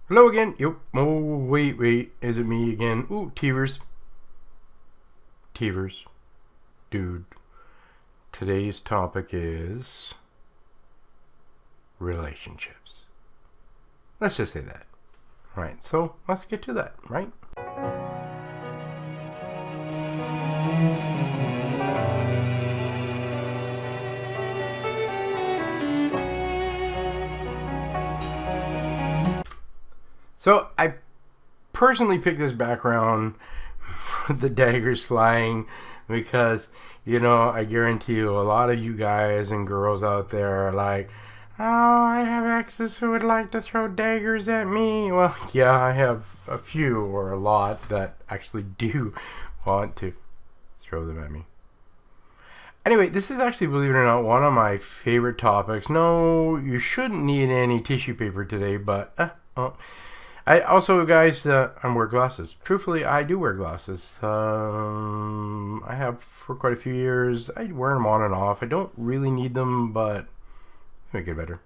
Hello again. Yep. Oh, wait. Is it me again? Ooh, Teverz. Dude. Today's topic is relationships. Let's just say that. Right. So let's get to that, right? So I personally picked this background with the daggers flying because, I guarantee you a lot of you guys and girls out there are like, oh, I have exes who would like to throw daggers at me. Well, yeah, I have a few or a lot that actually do want to throw them at me. Anyway, this is actually, believe it or not, one of my favorite topics. No, you shouldn't need any tissue paper today, but I also, guys, I wear glasses. Truthfully, I do wear glasses. I have for quite a few years. I wear them on and off. I don't really need them, but make it better.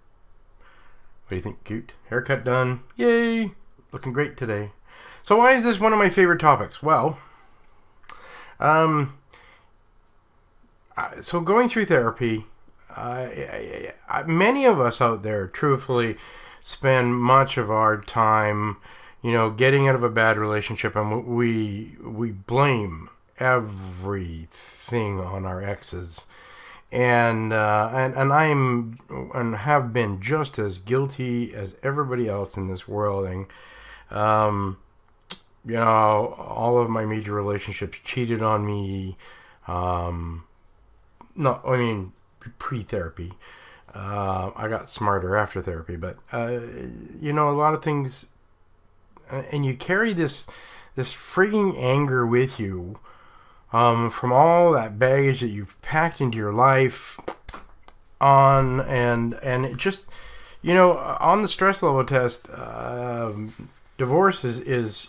What do you think? Cute? Haircut done. Yay! Looking great today. So why is this one of my favorite topics? Well, so going through therapy, many of us out there, truthfully, spend much of our time, getting out of a bad relationship, and we blame everything on our exes, and I'm and have been just as guilty as everybody else in this world, and all of my major relationships cheated on me. Pre-therapy. I got smarter after therapy, but a lot of things, and you carry this frigging anger with you from all that baggage that you've packed into your life and it just, on the stress level test, divorce is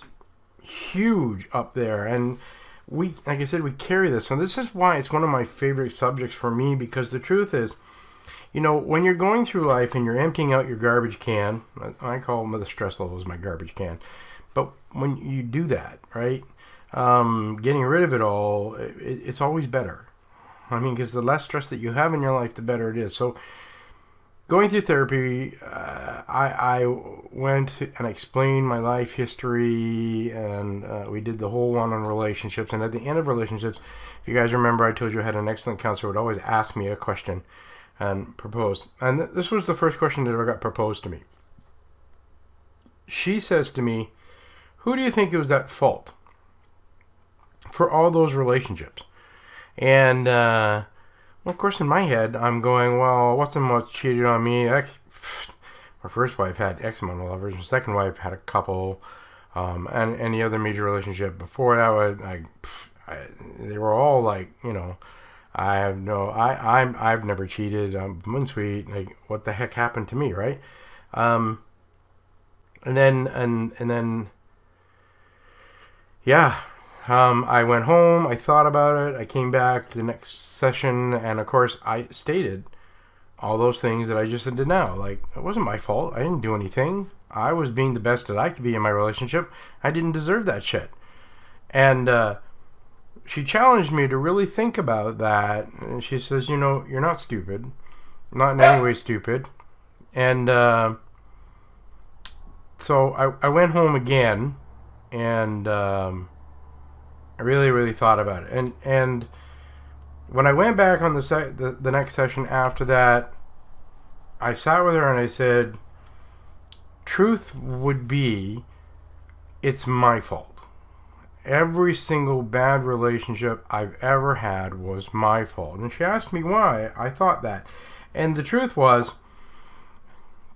huge up there, and like I said, we carry this, and this is why it's one of my favorite subjects for me, because the truth is, when you're going through life and you're emptying out your garbage can, I call them the stress levels my garbage can, but when you do that, right, getting rid of it all, it's always better. Because the less stress that you have in your life, the better it is. So going through therapy, I went and explained my life history, and we did the whole one on relationships. And at the end of relationships, if you guys remember, I told you I had an excellent counselor who would always ask me a question and propose. And this was the first question that ever got proposed to me. She says to me, who do you think was at fault for all those relationships? And, well, of course, in my head, I'm going, well, what's the most cheated on me? My first wife had X amount of lovers. My second wife had a couple. And any other major relationship before that, they were all like, I've never cheated. I'm unsweet. Like, what the heck happened to me, right? And then, yeah. I went home. I thought about it. I came back to the next session, and of course, I stated all those things that I just did now. Like, it wasn't my fault. I didn't do anything. I was being the best that I could be in my relationship. I didn't deserve that shit. And she challenged me to really think about that. And she says, you're not stupid. Not in any way stupid. And so I went home again, and I really, really thought about it. And when I went back on the next session after that, I sat with her and I said, truth would be, it's my fault. Every single bad relationship I've ever had was my fault. And she asked me why I thought that. And the truth was,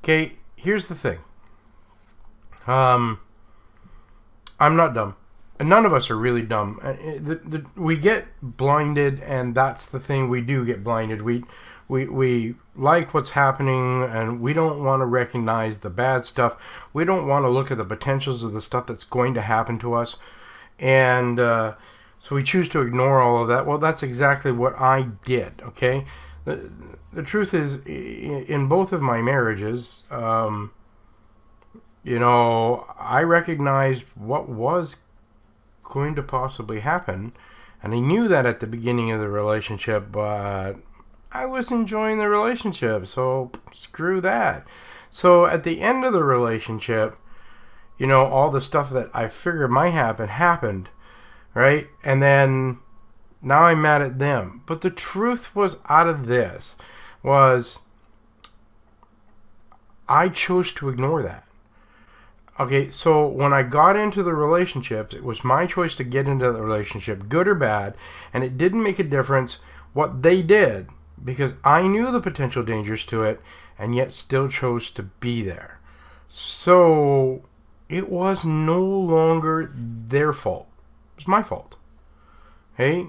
okay, here's the thing. I'm not dumb. And none of us are really dumb. We get blinded, and that's the thing. We do get blinded. We like what's happening, and we don't want to recognize the bad stuff. We don't want to look at the potentials of the stuff that's going to happen to us. And so we choose to ignore all of that. Well, that's exactly what I did, okay? The truth is, in both of my marriages, I recognized what was going to possibly happen. And I knew that at the beginning of the relationship, but I was enjoying the relationship, so screw that. So at the end of the relationship, all the stuff that I figured might happen happened, right? And then now I'm mad at them. But the truth was, out of this was I chose to ignore that. Okay, so when I got into the relationship, it was my choice to get into the relationship, good or bad, and it didn't make a difference what they did, because I knew the potential dangers to it and yet still chose to be there. So it was no longer their fault. It was my fault. Hey,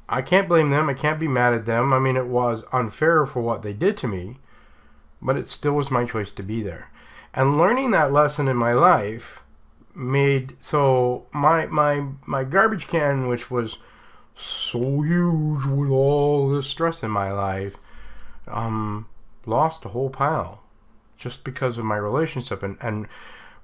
I can't blame them. I can't be mad at them. I mean, it was unfair for what they did to me, but it still was my choice to be there. And learning that lesson in my life made so my garbage can, which was so huge with all this stress in my life, lost a whole pile just because of my relationship and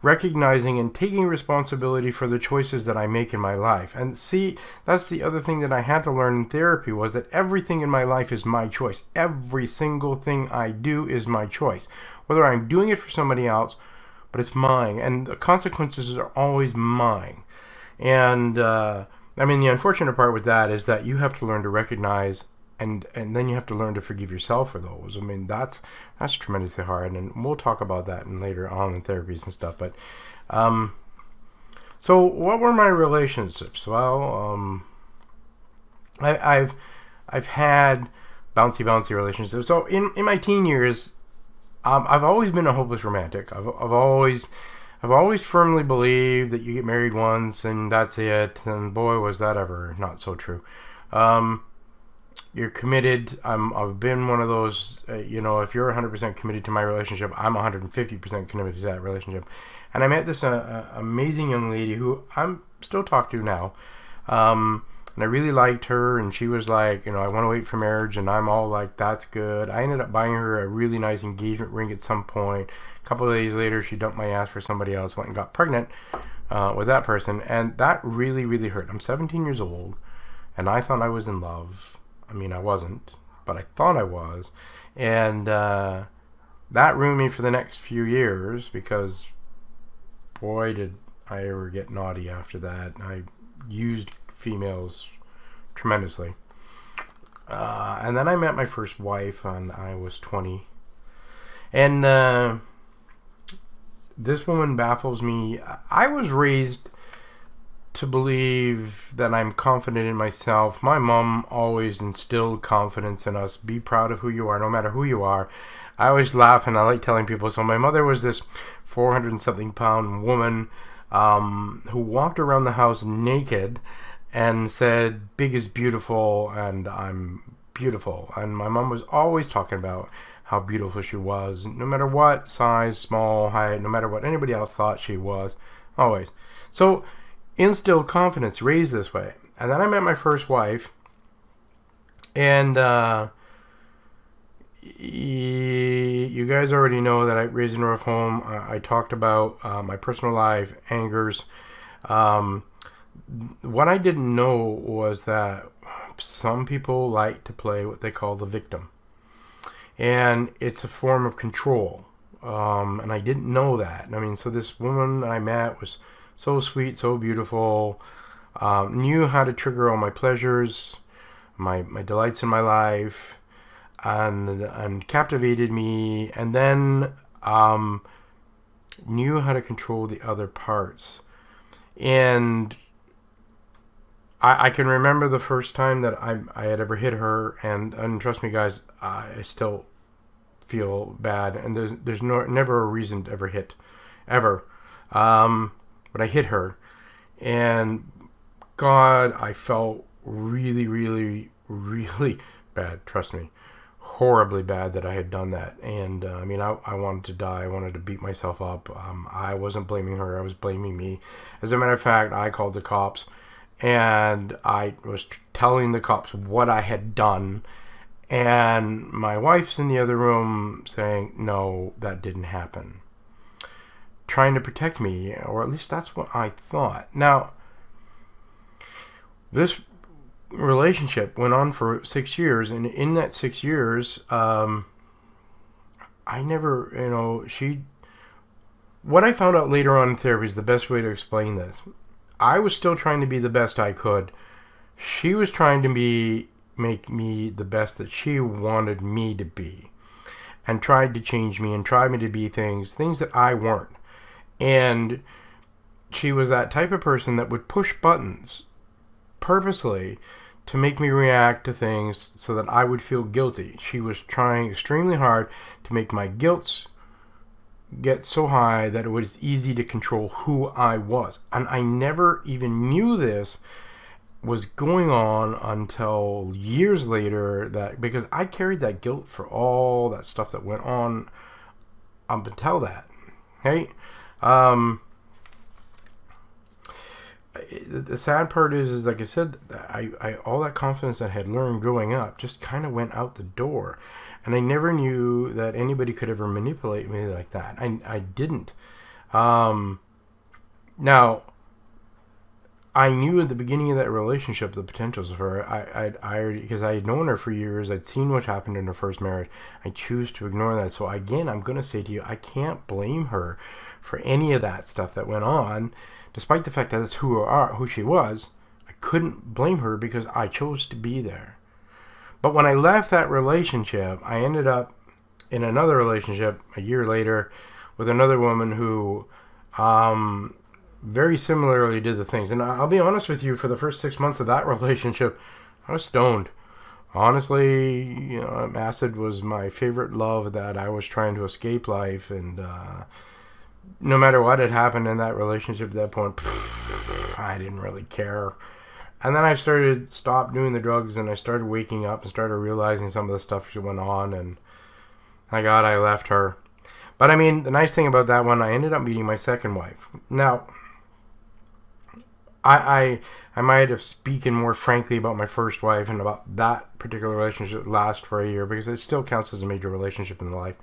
recognizing and taking responsibility for the choices that I make in my life. And see, that's the other thing that I had to learn in therapy, was that everything in my life is my choice. Every single thing I do is my choice. Whether I'm doing it for somebody else, but it's mine. And the consequences are always mine. And, the unfortunate part with that is that you have to learn to recognize and then you have to learn to forgive yourself for those. That's tremendously hard, and we'll talk about that later on in therapies and stuff. But so what were my relationships? Well, I've had bouncy relationships. So in my teen years, I've always been a hopeless romantic. I've always firmly believed that you get married once and that's it. And boy, was that ever not so true. You're committed. I've been one of those, if you're 100% committed to my relationship, I'm 150% committed to that relationship. And I met this amazing young lady who I'm still talking to now. And I really liked her, and she was like, I want to wait for marriage, and I'm all like, that's good. I ended up buying her a really nice engagement ring at some point. A couple of days later, she dumped my ass for somebody else, went and got pregnant with that person, and that really, really hurt. I'm 17 years old, and I thought I was in love. I wasn't, but I thought I was. And that ruined me for the next few years, because boy, did I ever get naughty after that. I used females tremendously. And then I met my first wife when I was 20. And this woman baffles me. I was raised to believe that I'm confident in myself. My mom always instilled confidence in us. Be proud of who you are, no matter who you are. I always laugh, and I like telling people. So my mother was this 400-something pound woman who walked around the house naked and said, big is beautiful, and I'm beautiful. And my mom was always talking about how beautiful she was, no matter what size, small, height, no matter what anybody else thought she was, always. So instilled confidence, raised this way. And then I met my first wife, and you guys already know that I raised in a rough home. I talked about my personal life, angers. What I didn't know was that some people like to play what they call the victim. And it's a form of control. And I didn't know that. So this woman I met was so sweet, so beautiful, knew how to trigger all my pleasures, my delights in my life, and captivated me, and then knew how to control the other parts. And I can remember the first time that I had ever hit her, and trust me guys, I still feel bad, and there's never a reason to ever hit, ever. But I hit her, and God, I felt really, really, really bad. Trust me, horribly bad that I had done that. And I wanted to die. I wanted to beat myself up. I wasn't blaming her. I was blaming me. As a matter of fact, I called the cops, and I was telling the cops what I had done. And my wife's in the other room saying, no, that didn't happen. trying to protect me, or at least that's what I thought. Now, this relationship went on for 6 years, and in that 6 years, I never, what I found out later on in therapy is the best way to explain this. I was still trying to be the best I could. She was trying to make me the best that she wanted me to be, and tried to change me and tried me to be things that I weren't. And she was that type of person that would push buttons purposely to make me react to things so that I would feel guilty. She was trying extremely hard to make my guilt get so high that it was easy to control who I was. And I never even knew this was going on until years later, that because I carried that guilt for all that stuff that went on up until that. Hey, the sad part is like I said, I all that confidence I had learned growing up just kind of went out the door, and I never knew that anybody could ever manipulate me like that. I didn't. Now, I knew at the beginning of that relationship the potentials of her. Because I had known her for years. I'd seen what happened in her first marriage. I choose to ignore that. So again, I'm going to say to you, I can't blame her for any of that stuff that went on, despite the fact that that's who she was. I couldn't blame her because I chose to be there. But when I left that relationship, I ended up in another relationship a year later with another woman who very similarly did the things. And I'll be honest with you, for the first 6 months of that relationship, I was stoned. Honestly, acid was my favorite love, that I was trying to escape life. And no matter what had happened in that relationship at that point, I didn't really care. And then I stopped doing the drugs, and I started waking up and started realizing some of the stuff that went on. And thank God I left her. But I mean, the nice thing about that one, I ended up meeting my second wife. Now, I might have spoken more frankly about my first wife and about that particular relationship last for a year, because it still counts as a major relationship in life.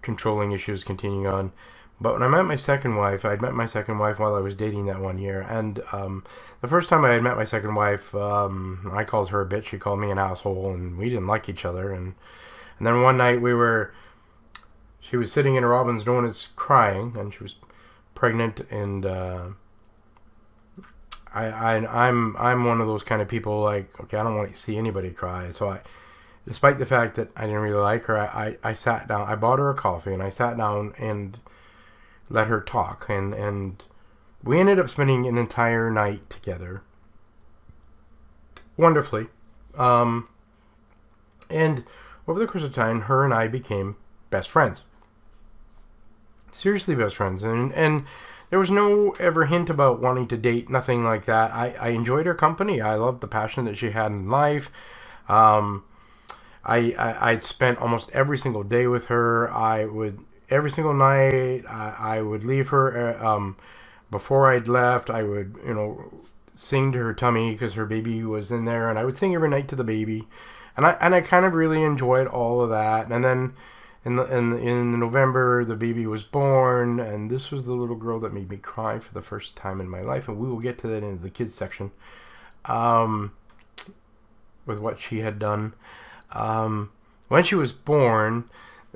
Controlling issues continuing on. But when I met my second wife, I'd met my second wife while I was dating that 1 year. And the first time I had met my second wife, I called her a bitch, she called me an asshole, and we didn't like each other. And then one night she was sitting in a Robin's Donuts crying, and she was pregnant, and I'm one of those kind of people, like, okay, I don't want to see anybody cry. So despite the fact that I didn't really like her, I sat down, I bought her a coffee, and I sat down and let her talk, and we ended up spending an entire night together, wonderfully, and over the course of time, her and I became best friends. Seriously best friends. And there was no ever hint about wanting to date, nothing like that. I enjoyed her company. I loved the passion that she had in life. I'd spent almost every single day with her. Every single night, I would leave her. Before I'd left, I would, sing to her tummy because her baby was in there, and I would sing every night to the baby. And I kind of really enjoyed all of that. And then in November, the baby was born, and this was the little girl that made me cry for the first time in my life. And we will get to that in the kids section, with what she had done. When she was born,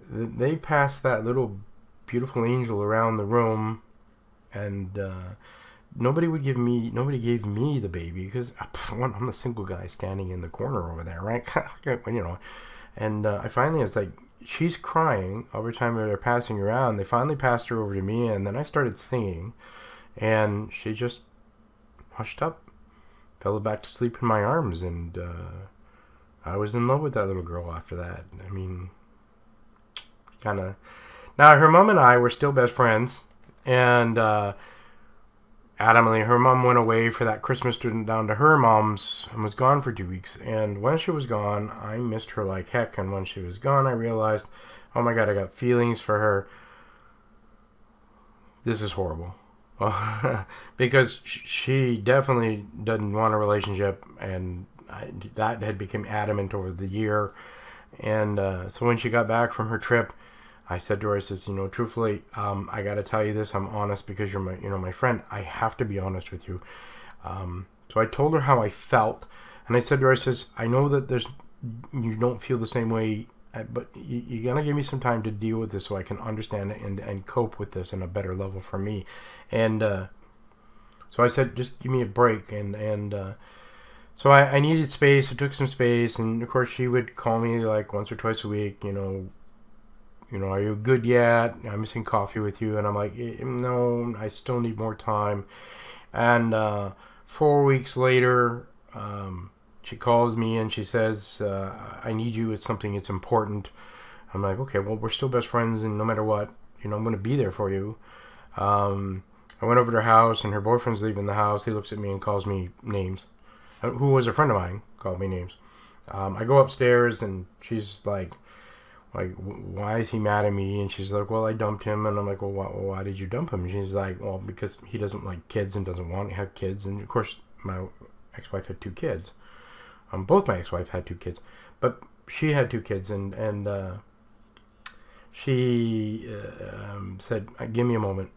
they passed that little beautiful angel around the room, and nobody gave me the baby because I'm the single guy standing in the corner over there, right? And I finally was like, she's crying every time they're passing around. They finally passed her over to me, and then I started singing, and she just hushed up, fell back to sleep in my arms, and I was in love with that little girl after that. I mean, kind of. Now, her mom and I were still best friends, and adamantly, her mom went away for that Christmas down to her mom's and was gone for 2 weeks. And when she was gone, I missed her like heck. And when she was gone, I realized, oh my God, I got feelings for her. This is horrible. Because she definitely doesn't want a relationship, and that had become adamant over the year. And so when she got back from her trip, I said to her, I says, truthfully, I got to tell you this. I'm honest because you're my friend. I have to be honest with you. So I told her how I felt, and I said to her, I says, I know that you don't feel the same way, but you're gonna give me some time to deal with this so I can understand it and cope with this in a better level for me. And so I said, just give me a break, and so I needed space. I took some space, and of course she would call me like once or twice a week. Are you good yet? I'm missing coffee with you, and I'm like, no, I still need more time. And 4 weeks later, she calls me and she says, I need you. It's something. It's important. I'm like, okay, well, we're still best friends, and no matter what, I'm going to be there for you. I went over to her house, and her boyfriend's leaving the house. He looks at me and calls me names. Who was a friend of mine, called me names. I go upstairs, and she's like, why is he mad at me? And she's like, well, I dumped him. And I'm like, well, why did you dump him? And she's like, well, because he doesn't like kids and doesn't want to have kids. And of course, my ex-wife had 2 kids. Both my ex-wife had 2 kids, but she had 2 kids, and she said, give me a moment.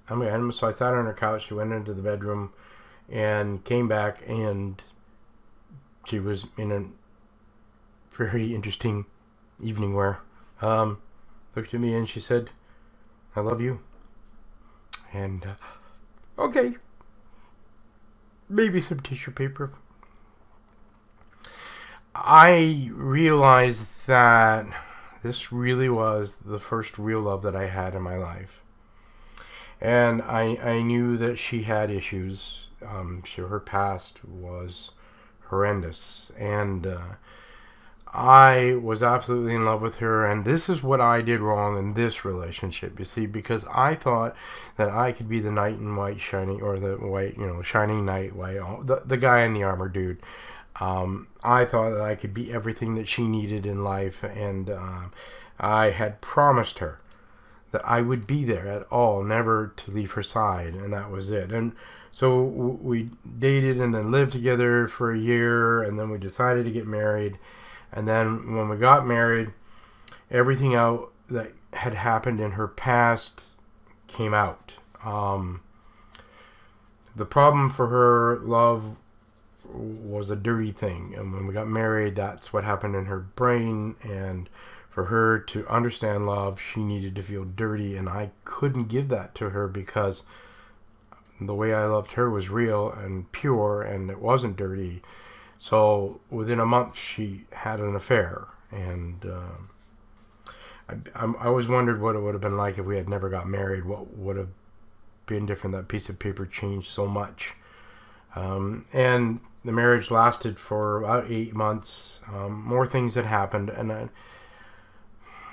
So I sat on her couch. She went into the bedroom and came back, and she was in a very interesting evening wear. Looked at me and she said, I love you. And okay, maybe some tissue paper. I realized that this really was the first real love that I had in my life. And I knew that she had issues. Her past was horrendous. And I was absolutely in love with her. And this is what I did wrong in this relationship, you see, because I thought that I could be the knight in white shining, or the white, shining knight, white, the guy in the armor dude. I thought that I could be everything that she needed in life. And I had promised her that I would be there at all, never to leave her side, and that was it. And so we dated and then lived together for a year, and then we decided to get married. And then when we got married, everything out that had happened in her past came out. The problem for her, love was a dirty thing, and when we got married, that's what happened in her brain. And for her to understand love, she needed to feel dirty, and I couldn't give that to her because the way I loved her was real and pure, and it wasn't dirty. So within a month, she had an affair, and I always wondered what it would have been like if we had never got married. What would have been different? That piece of paper changed so much. And the marriage lasted for about 8 months. More things had happened, and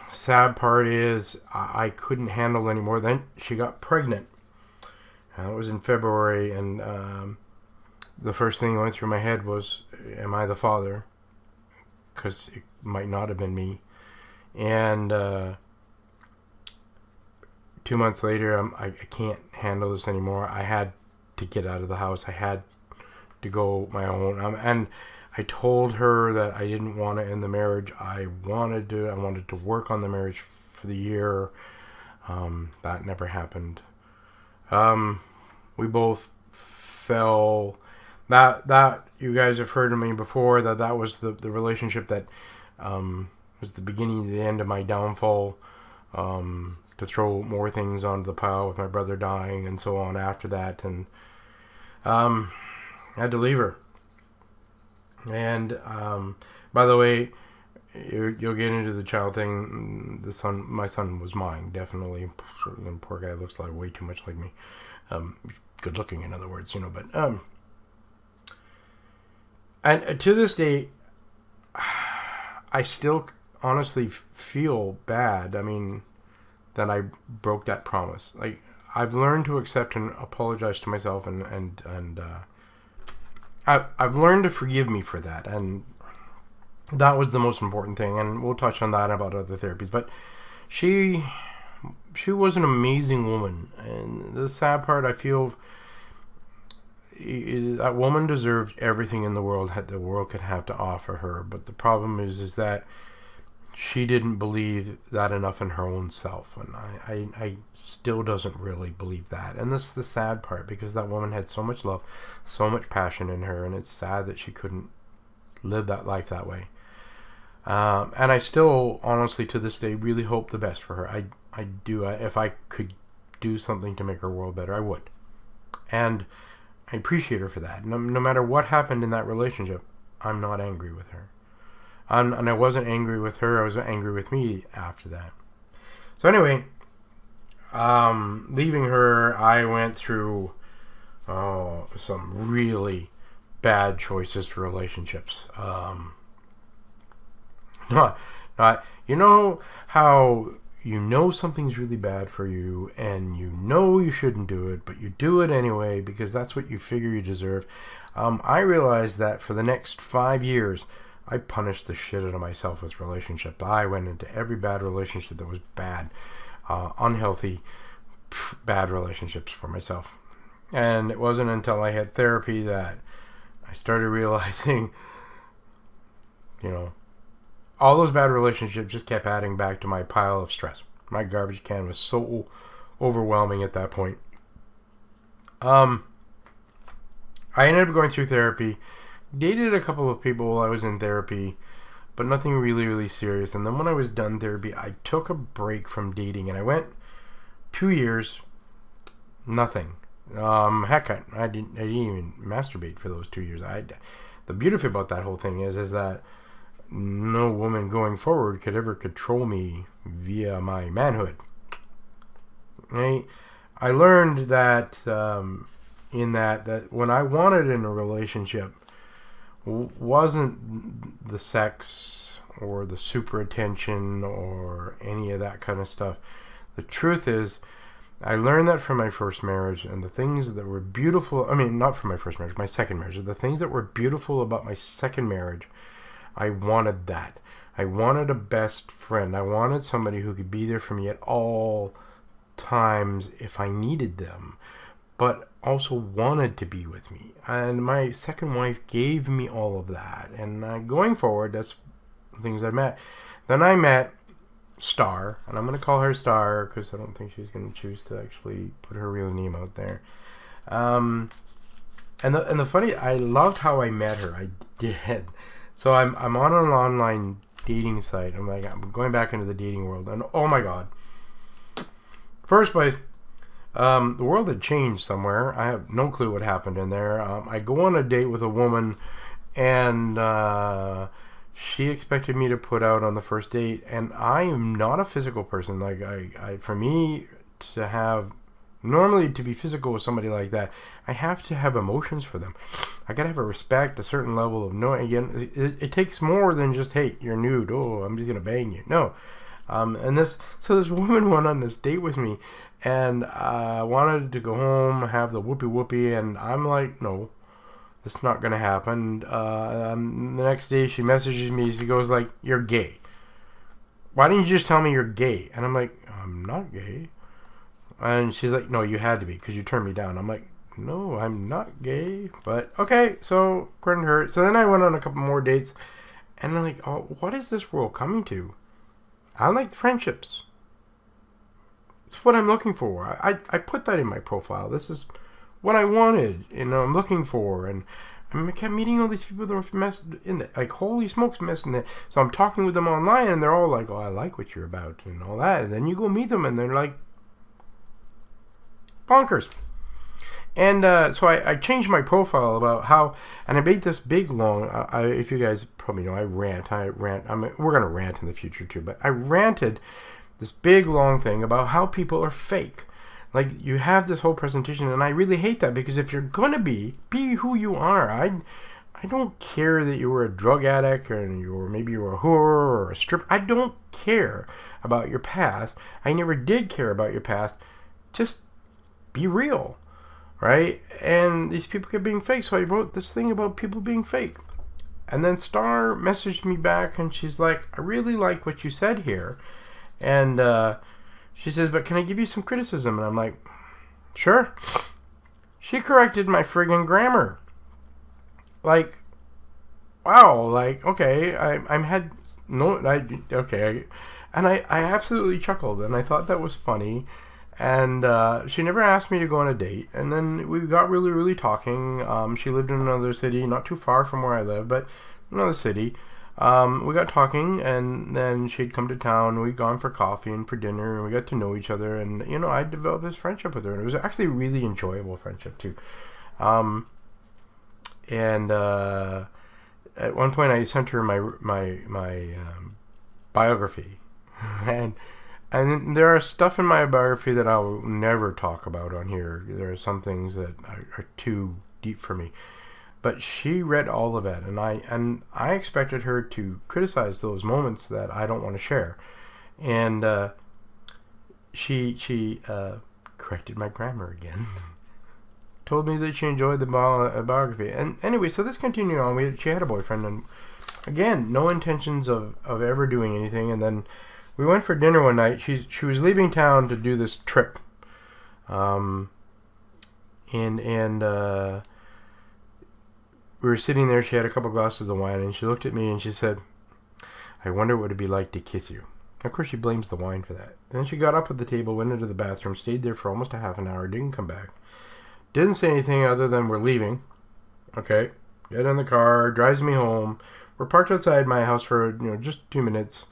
sad part is I couldn't handle anymore. Then she got pregnant. It was in February, and the first thing that went through my head was, am I the father? Because it might not have been me. And 2 months later, I can't handle this anymore. I had to get out of the house. I had to go my own. And I told her that I didn't want to end the marriage. I wanted to work on the marriage for the year. That never happened. We both fell. That you guys have heard of me before. That was the relationship that was the beginning of the end of my downfall. To throw more things onto the pile with my brother dying and so on after that, and I had to leave her. And by the way, you'll get into the child thing. My son was mine, definitely. The poor guy looks like way too much like me. Good looking, in other words, But and to this day, I still honestly feel bad. I mean, that I broke that promise. Like, I've learned to accept and apologize to myself, and I've learned to forgive me for that, and that was the most important thing. And we'll touch on that about other therapies. But she was an amazing woman, and the sad part, I feel, that woman deserved everything in the world that the world could have to offer her. But the problem is that she didn't believe that enough in her own self, and I still doesn't really believe that. And this is the sad part, because that woman had so much love, so much passion in her, and it's sad that she couldn't live that life that way. And I still, honestly, to this day, really hope the best for her. I do. If I could do something to make her world better, I would. And I appreciate her for that. No matter what happened in that relationship, I'm not angry with her. And I wasn't angry with her. I was angry with me after that. So anyway, leaving her, I went through some really bad choices for relationships. You know how you know something's really bad for you, and you know you shouldn't do it, but you do it anyway because that's what you figure you deserve. I realized that for the next 5 years, I punished the shit out of myself with relationships. I went into every bad relationship that was bad, unhealthy, bad relationships for myself. And it wasn't until I had therapy that I started realizing, all those bad relationships just kept adding back to my pile of stress. My garbage can was so overwhelming at that point. I ended up going through therapy, dated a couple of people while I was in therapy, but nothing really, really serious. And then when I was done therapy, I took a break from dating, and I went 2 years, nothing. Heck, I didn't even masturbate for those 2 years. The beauty about that whole thing is that no woman going forward could ever control me via my manhood. Right? I learned that that when I wanted in a relationship wasn't the sex or the super attention or any of that kind of stuff. The truth is, I learned that from my first marriage, and the things that were beautiful, not from my first marriage, my second marriage, the things that were beautiful about my second marriage, I wanted that. I wanted a best friend. I wanted somebody who could be there for me at all times if I needed them, but also wanted to be with me. And my second wife gave me all of that. And going forward, that's the things I met. Then I met Star, and I'm going to call her Star because I don't think she's going to choose to actually put her real name out there. And the funny, I loved how I met her. I did. So I'm on an online dating site. I'm going back into the dating world, and oh my god. First place, the world had changed somewhere. I have no clue what happened in there. I go on a date with a woman, and she expected me to put out on the first date, and I am not a physical person. Like for me to have, normally to be physical with somebody like that, I have to have emotions for them. I gotta have a respect, a certain level of knowing. Again, it takes more than just, hey, you're nude. Oh, I'm just gonna bang you. No. This woman went on this date with me, and wanted to go home, have the whoopee, and I'm like, no, it's not gonna happen. The next day she messages me. She goes like, "You're gay. Why didn't you just tell me you're gay?" And I'm like, "I'm not gay." And she's like, "No, you had to be because you turned me down." I'm like, "No, I'm not gay." But okay, so according to her. So then I went on a couple more dates, and I'm like, "Oh, what is this world coming to?" I like friendships. It's what I'm looking for. I put that in my profile. This is what I wanted, I'm looking for. And I kept meeting all these people that were messed in there. Like, holy smokes, messed in there. So I'm talking with them online, and they're all like, "Oh, I like what you're about," and all that. And then you go meet them, and they're like, bonkers. And so I changed my profile about how, and I made this big long, if you guys probably know, I rant. We're going to rant in the future too, but I ranted this big long thing about how people are fake. Like, you have this whole presentation, and I really hate that, because if you're going to be who you are. I don't care that you were a drug addict, or maybe you were a whore or a stripper. I don't care about your past. I never did care about your past. Just be real. Right? And these people kept being fake, so I wrote this thing about people being fake. And then Star messaged me back, and she's like, "I really like what you said here." And she says, "But can I give you some criticism?" And I'm like, "Sure." She corrected my friggin' grammar. Like, wow, like, okay, I'm had no, okay, and I absolutely chuckled, and I thought that was funny, and she never asked me to go on a date, and then we got really, really talking. She lived in another city, not too far from where I live, but another city. We got talking, and then she'd come to town. We'd gone for coffee and for dinner, and we got to know each other, and, you know, I developed this friendship with her, and it was actually a really enjoyable friendship, too. And at one point, I sent her my biography, and there are stuff in my biography that I'll never talk about on here. There are some things that are too deep for me. But she read all of it, and I expected her to criticize those moments that I don't want to share, and she corrected my grammar again. Told me that she enjoyed the biography. And anyway, so this continued on. She had a boyfriend, and again, no intentions of ever doing anything. And then we went for dinner one night. She was leaving town to do this trip, and we were sitting there. She had a couple glasses of wine, and she looked at me and she said, "I wonder what it'd be like to kiss you." Of course, she blames the wine for that. And then she got up at the table, went into the bathroom, stayed there for almost a half an hour, didn't come back. Didn't say anything other than we're leaving. Okay, get in the car, drives me home. We're parked outside my house for just 2 minutes,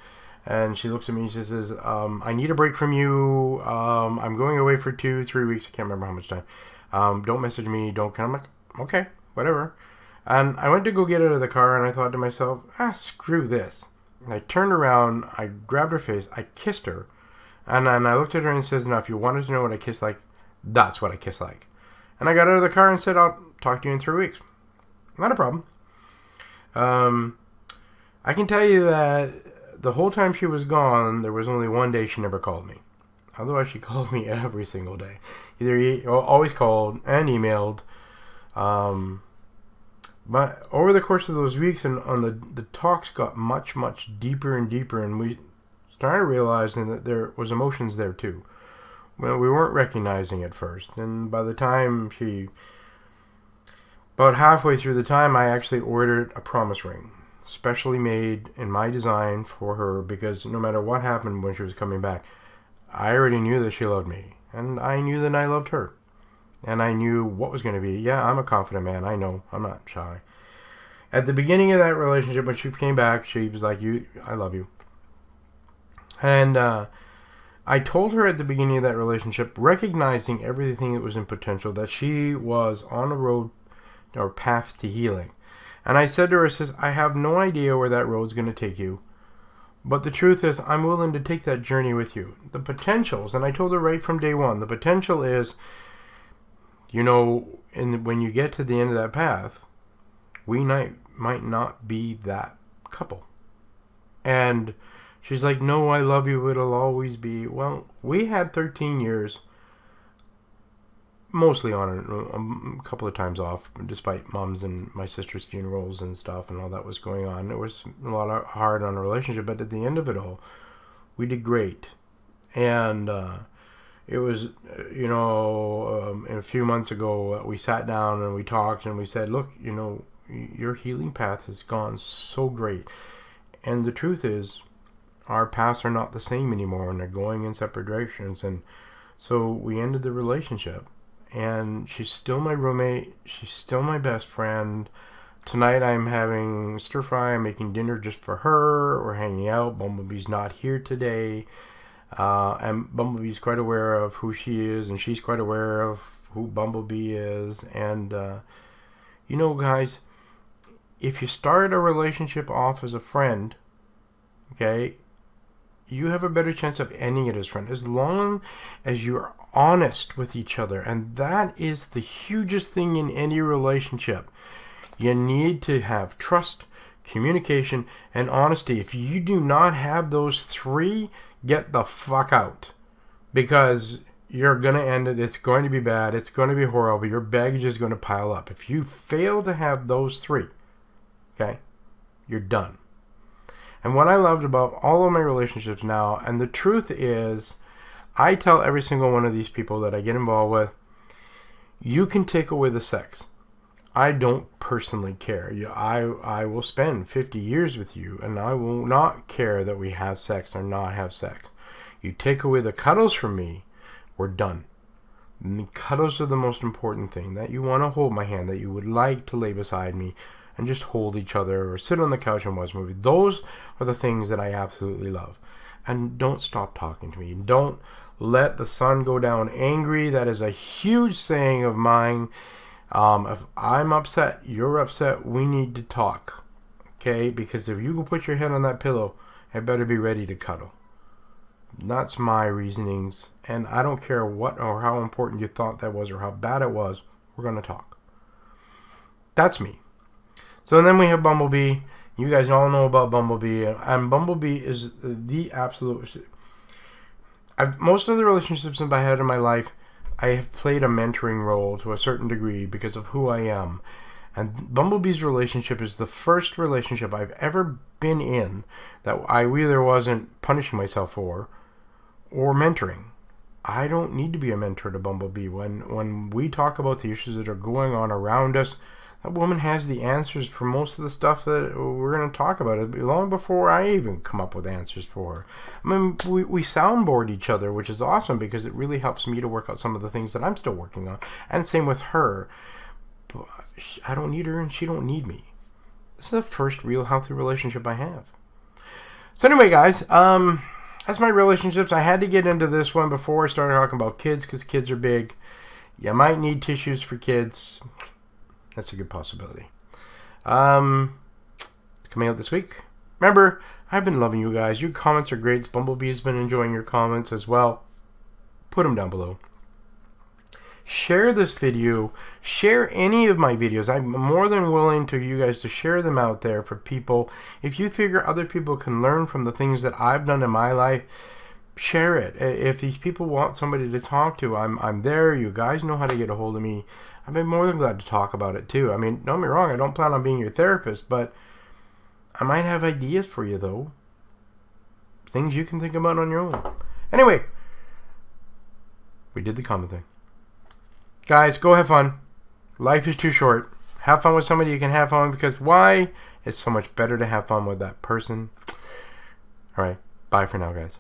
and she looks at me and she says, "I need a break from you. I'm going away for 2-3 weeks. I can't remember how much time. Don't message me. Don't come." I'm like, okay, whatever. And I went to go get out of the car, and I thought to myself, screw this. And I turned around, I grabbed her face, I kissed her, and then I looked at her and says, "Now, if you wanted to know what I kiss like, that's what I kiss like." And I got out of the car and said, "I'll talk to you in 3 weeks." Not a problem. I can tell you that the whole time she was gone, there was only one day she never called me. Otherwise, she called me every single day. Always called and emailed. But over the course of those weeks, and on the talks got much, much deeper and deeper, and we started realizing that there was emotions there too. Well, we weren't recognizing it first, and by the time about halfway through the time, I actually ordered a promise ring, specially made in my design for her, because no matter what happened when she was coming back, I already knew that she loved me, and I knew that I loved her, and I knew what was going to be. Yeah, I'm a confident man. I know. I'm not shy. At the beginning of that relationship, when she came back, she was like, I love you. And I told her at the beginning of that relationship, recognizing everything that was in potential, that she was on a road or path to healing. And I said to her, I have no idea where that road's going to take you. But the truth is, I'm willing to take that journey with you. The potentials, and I told her right from day one, the potential is, when you get to the end of that path, we might not be that couple. And she's like, "No, I love you. It'll always be." Well, we had 13 years, mostly on a couple of times off, despite mom's and my sister's funerals and stuff and all that was going on. It was a lot of hard on a relationship, but at the end of it all, we did great. And it was, a few months ago, we sat down and we talked and we said, "Look, your healing path has gone so great. And the truth is, our paths are not the same anymore, and they're going in separate directions." And so we ended the relationship. And she's still my roommate. She's still my best friend. Tonight I'm having stir fry. I'm making dinner just for her. We're hanging out. Bumblebee's not here today. And Bumblebee's quite aware of who she is, and she's quite aware of who Bumblebee is. And, guys, if you start a relationship off as a friend, okay, you have a better chance of ending it as a friend, as long as you're honest with each other. And that is the hugest thing in any relationship. You need to have trust, communication, and honesty. If you do not have those three, get the fuck out, because you're going to end it. It's going to be bad. It's going to be horrible. Your baggage is going to pile up. If you fail to have those three, okay, you're done. And what I loved about all of my relationships now, and the truth is, I tell every single one of these people that I get involved with, you can take away the sex. I don't personally care. I will spend 50 years with you, and I will not care that we have sex or not have sex. You take away the cuddles from me, we're done. And the cuddles are the most important thing. That you want to hold my hand, that you would like to lay beside me and just hold each other or sit on the couch and watch a movie. Those are the things that I absolutely love. And don't stop talking to me. Don't let the sun go down angry. That is a huge saying of mine. If I'm upset, you're upset, we need to talk. Okay? Because if you go put your head on that pillow, I better be ready to cuddle. That's my reasonings. And I don't care what or how important you thought that was or how bad it was. We're going to talk. That's me. So then we have Bumblebee. You guys all know about Bumblebee. And Bumblebee is the absolute... most of the relationships I've had in my life, I have played a mentoring role to a certain degree because of who I am. And Bumblebee's relationship is the first relationship I've ever been in that I either wasn't punishing myself for or mentoring. I don't need to be a mentor to Bumblebee. When we talk about the issues that are going on around us, that woman has the answers for most of the stuff that we're going to talk about long before I even come up with answers for her. I mean, we soundboard each other, which is awesome because it really helps me to work out some of the things that I'm still working on. And same with her. But I don't need her and she don't need me. This is the first real healthy relationship I have. So anyway, guys, that's my relationships. I had to get into this one before I started talking about kids because kids are big. You might need tissues for kids. That's a good possibility. It's coming out this week. Remember, I've been loving you guys. Your comments are great. Bumblebee's been enjoying your comments as well. Put them down below. Share this video. Share any of my videos. I'm more than willing to you guys to share them out there for people. If you figure other people can learn from the things that I've done in my life, share it. If these people want somebody to talk to, I'm there. You guys know how to get a hold of me. I've been more than glad to talk about it too. I mean, don't get me wrong, I don't plan on being your therapist, but I might have ideas for you though. Things you can think about on your own. Anyway, we did the comment thing. Guys, go have fun. Life is too short. Have fun with somebody you can have fun with, because why? It's so much better to have fun with that person. Alright, bye for now, guys.